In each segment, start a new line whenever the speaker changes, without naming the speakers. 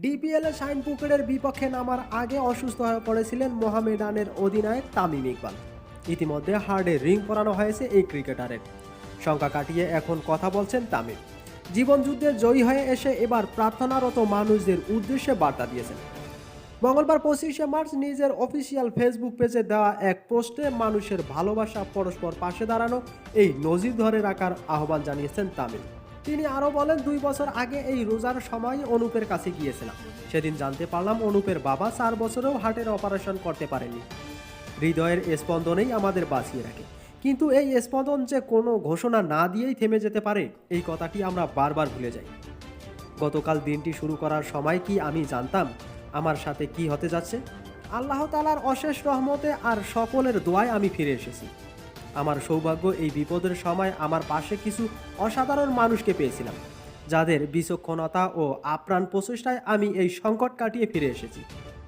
ডিপিএলে শাহিন পুকুরের বিপক্ষে নামার আগে অসুস্থ হয়ে পড়েছিলেন মোহামেডানের অধিনায়ক তামিম ইকবাল। ইতিমধ্যে হার্ডে রিং পরানো হয়েছে এই ক্রিকেটারের। শঙ্কা কাটিয়ে এখন কথা বলছেন তামিম। জীবনযুদ্ধে জয়ী হয়ে এসে এবার প্রার্থনারত মানুষদের উদ্দেশ্যে বার্তা দিয়েছেন। মঙ্গলবার 25শে মার্চ নিজের অফিসিয়াল ফেসবুক পেজে দেওয়া এক পোস্টে মানুষের ভালোবাসা, পরস্পর পাশে দাঁড়ানো এই নজির ধরে রাখার আহ্বান জানিয়েছেন তামিম। তিনি আরও বলেন, 2 বছর আগে এই রোজার সময় অনুপের কাছে গিয়েছিলাম। সেদিন জানতে পারলাম অনুপের বাবা 4 বছরেও হার্টের অপারেশন করতে পারেননি। হৃদয়ের স্পন্দনেই আমাদের বাঁচিয়ে রাখে, কিন্তু এই স্পন্দন যে কোনো ঘোষণা না দিয়েই থেমে যেতে পারে, এই কথাটি আমরা বারবার ভুলে যাই। গতকাল দিনটি শুরু করার সময় কি আমি জানতাম আমার সাথে কি হতে যাচ্ছে? আল্লাহ তাআলার অশেষ রহমতে আর সকলের দোয়ায় আমি ফিরে এসেছি। আমার সৌভাগ্য, এই বিপদের সময় আমার পাশে কিছু অসাধারণ মানুষকে পেয়েছিলাম, যাদের বিচক্ষণতা ও আপ্রাণ প্রচেষ্টায় আমি এই সংকট কাটিয়ে ফিরে এসেছি।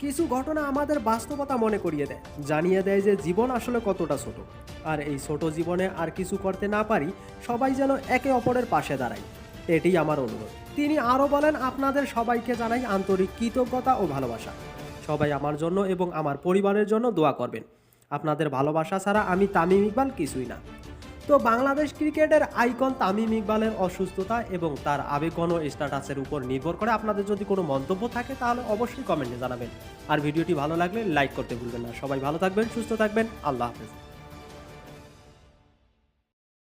কিছু ঘটনা আমাদের বাস্তবতা মনে করিয়ে দেয়, জানিয়ে দেয় যে জীবন আসলে কতটা ছোট। আর এই ছোট জীবনে আর কিছু করতে না পারি, সবাই যেন একে অপরের পাশে দাঁড়ায়, এটাই আমার অনুরোধ। তিনি আরও বলেন, আপনাদের সবাইকে জানাই আন্তরিক কৃতজ্ঞতা ও ভালোবাসা। সবাই আমার জন্য এবং আমার পরিবারের জন্য দোয়া করবেন। আপনাদের ভালোবাসা ছাড়া আমি তামিম ইকবাল কিছুই না। তো বাংলাদেশ ক্রিকেটের আইকন তামিম ইকবালের অসুস্থতা এবং তার আবেগঘন স্ট্যাটাসের উপর নির্ভর করে আপনাদের যদি কোনো মন্তব্য থাকে তাহলে অবশ্যই কমেন্টে জানাবেন। আর ভিডিওটি ভালো লাগলে লাইক করতে ভুলবেন না। সবাই ভালো থাকবেন, সুস্থ থাকবেন। আল্লাহ হাফেজ।